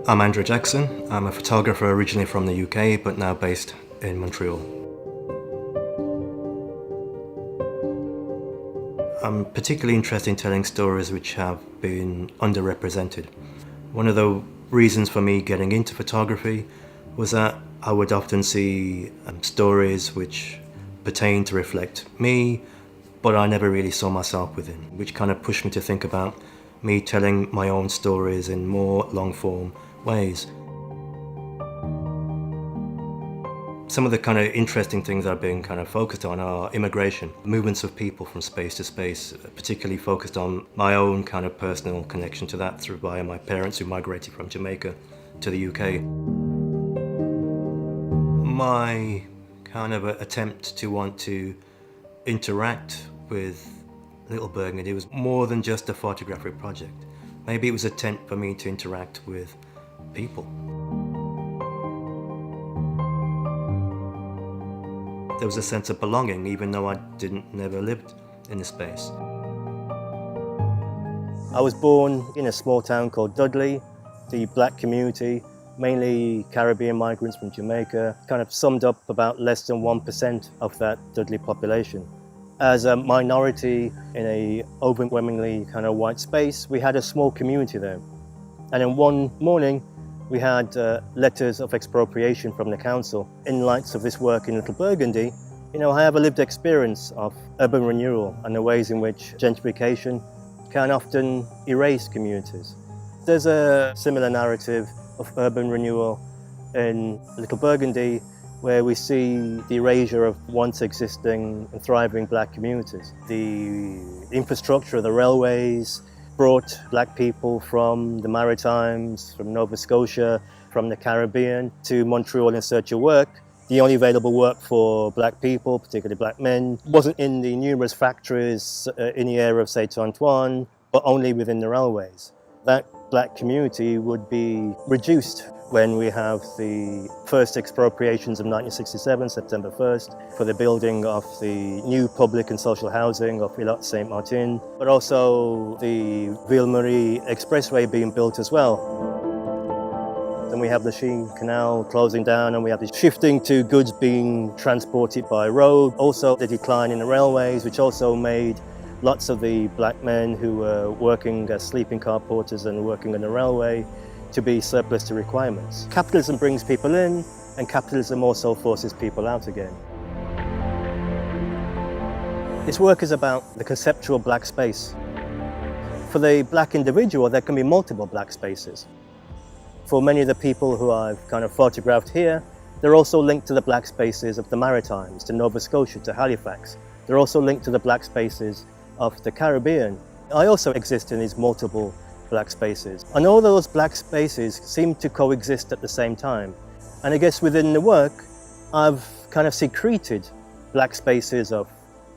I'm Andrew Jackson. I'm a photographer originally from the UK, but now based in Montreal. I'm particularly interested in telling stories which have been underrepresented. One of the reasons for me getting into photography was that I would often see stories which pertain to reflect me, but I never really saw myself within, which kind of pushed me to think about me telling my own stories in more long-form ways. Some of the kind of interesting things I've been kind of focused on are immigration, movements of people from space to space, particularly focused on my own kind of personal connection to that through via my parents who migrated from Jamaica to the UK. My kind of attempt to want to interact with Little Burgundy was more than just a photographic project. Maybe it was an attempt for me to interact with people. There was a sense of belonging, even though I never lived in the space. I was born in a small town called Dudley. The black community, mainly Caribbean migrants from Jamaica, kind of summed up about less than 1% of that Dudley population. As a minority in a overwhelmingly kind of white space, we had a small community there. And then one morning, we had letters of expropriation from the council. In light of this work in Little Burgundy, I have a lived experience of urban renewal and the ways in which gentrification can often erase communities. There's a similar narrative of urban renewal in Little Burgundy, where we see the erasure of once existing and thriving black communities. The infrastructure of the railways brought black people from the Maritimes, from Nova Scotia, from the Caribbean to Montreal in search of work. The only available work for black people, particularly black men, wasn't in the numerous factories in the area of Saint-Antoine, but only within the railways. That black community would be reduced when we have the first expropriations of 1967, September 1st, for the building of the new public and social housing of Îlot Saint-Martin, but also the Ville-Marie Expressway being built as well. Then we have the Chine Canal closing down, and we have the shifting to goods being transported by road. Also the decline in the railways, which also made lots of the black men who were working as sleeping car porters and working on the railway to be surplus to requirements. Capitalism brings people in, and capitalism also forces people out again. This work is about the conceptual black space. For the black individual, there can be multiple black spaces. For many of the people who I've kind of photographed here, they're also linked to the black spaces of the Maritimes, to Nova Scotia, to Halifax. They're also linked to the black spaces of the Caribbean. I also exist in these multiple black spaces. And all those black spaces seem to coexist at the same time. And I guess within the work, I've kind of secreted black spaces of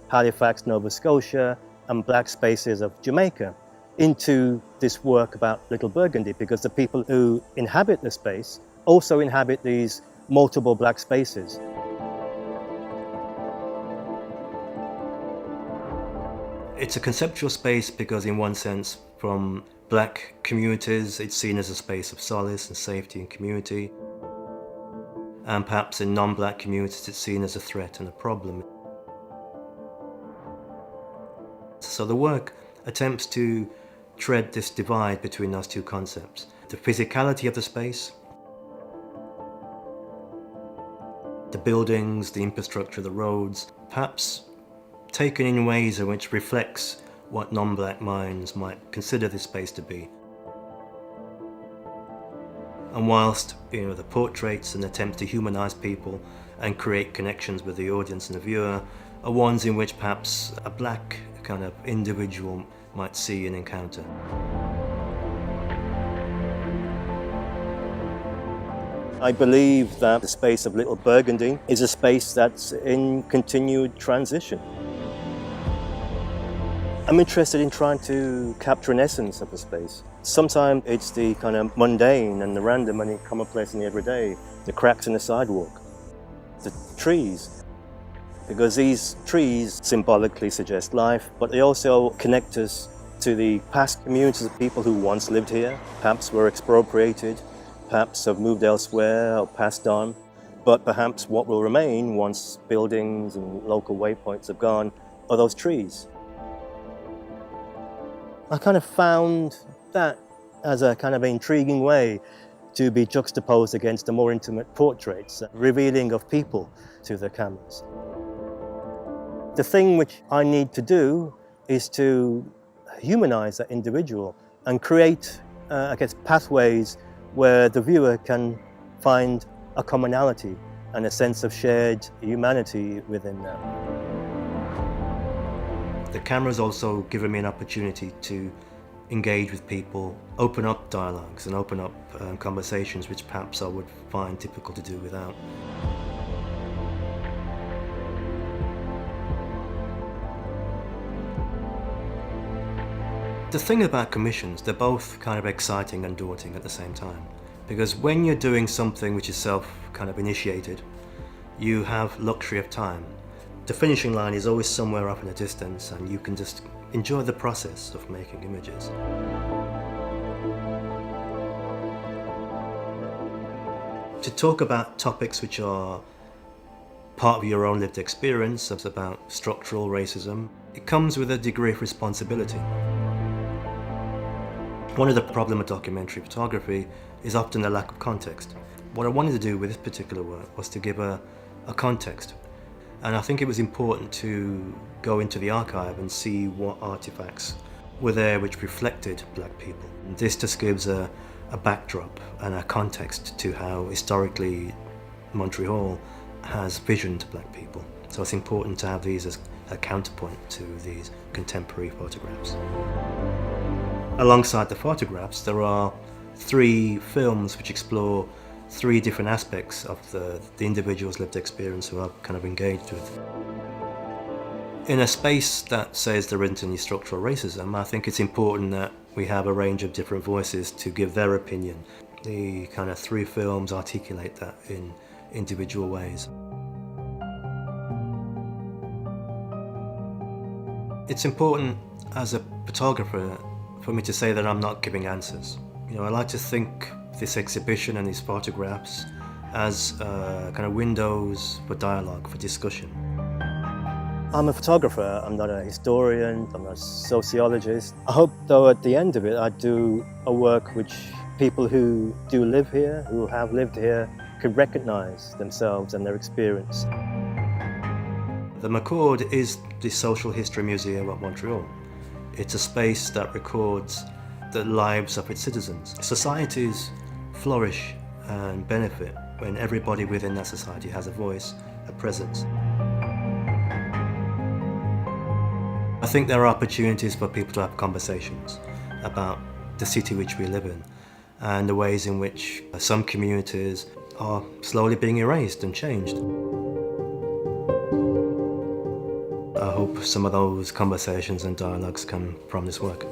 Halifax, Nova Scotia, and black spaces of Jamaica into this work about Little Burgundy, because the people who inhabit the space also inhabit these multiple black spaces. It's a conceptual space because, in one sense, from black communities, it's seen as a space of solace and safety and community. And perhaps in non-black communities, it's seen as a threat and a problem. So the work attempts to tread this divide between those two concepts. The physicality of the space, the buildings, the infrastructure, the roads, perhaps taken in ways in which reflects what non-black minds might consider this space to be. And whilst the portraits and attempts to humanize people and create connections with the audience and the viewer are ones in which perhaps a black kind of individual might see and encounter. I believe that the space of Little Burgundy is a space that's in continued transition. I'm interested in trying to capture an essence of a space. Sometimes it's the kind of mundane and the random and the commonplace in the everyday, the cracks in the sidewalk, the trees, because these trees symbolically suggest life, but they also connect us to the past communities of people who once lived here, perhaps were expropriated, perhaps have moved elsewhere or passed on, but perhaps what will remain once buildings and local waypoints have gone are those trees. I kind of found that as a kind of intriguing way to be juxtaposed against the more intimate portraits, revealing of people to the cameras. The thing which I need to do is to humanize that individual and create, pathways where the viewer can find a commonality and a sense of shared humanity within them. The camera's also given me an opportunity to engage with people, open up dialogues and open up conversations which perhaps I would find difficult to do without. The thing about commissions, they're both kind of exciting and daunting at the same time. Because when you're doing something which is self-initiated, you have luxury of time. The finishing line is always somewhere up in the distance and you can just enjoy the process of making images. To talk about topics which are part of your own lived experience, that's about structural racism, it comes with a degree of responsibility. One of the problems of documentary photography is often the lack of context. What I wanted to do with this particular work was to give a context. And I think it was important to go into the archive and see what artifacts were there which reflected black people. And this just gives a backdrop and a context to how historically Montreal has visioned black people. So it's important to have these as a counterpoint to these contemporary photographs. Alongside the photographs, there are 3 films which explore 3 different aspects of the individual's lived experience who I've kind of engaged with. In a space that says there isn't any structural racism, I think it's important that we have a range of different voices to give their opinion. The kind of 3 films articulate that in individual ways. It's important as a photographer for me to say that I'm not giving answers. You know, I like to think this exhibition and these photographs as kind of windows for dialogue, for discussion. I'm a photographer, I'm not a historian, I'm not a sociologist. I hope though at the end of it I do a work which people who do live here, who have lived here, could recognize themselves and their experience. The McCord is the Social History Museum of Montreal. It's a space that records the lives of its citizens. Societies flourish and benefit when everybody within that society has a voice, a presence. I think there are opportunities for people to have conversations about the city which we live in and the ways in which some communities are slowly being erased and changed. I hope some of those conversations and dialogues come from this work.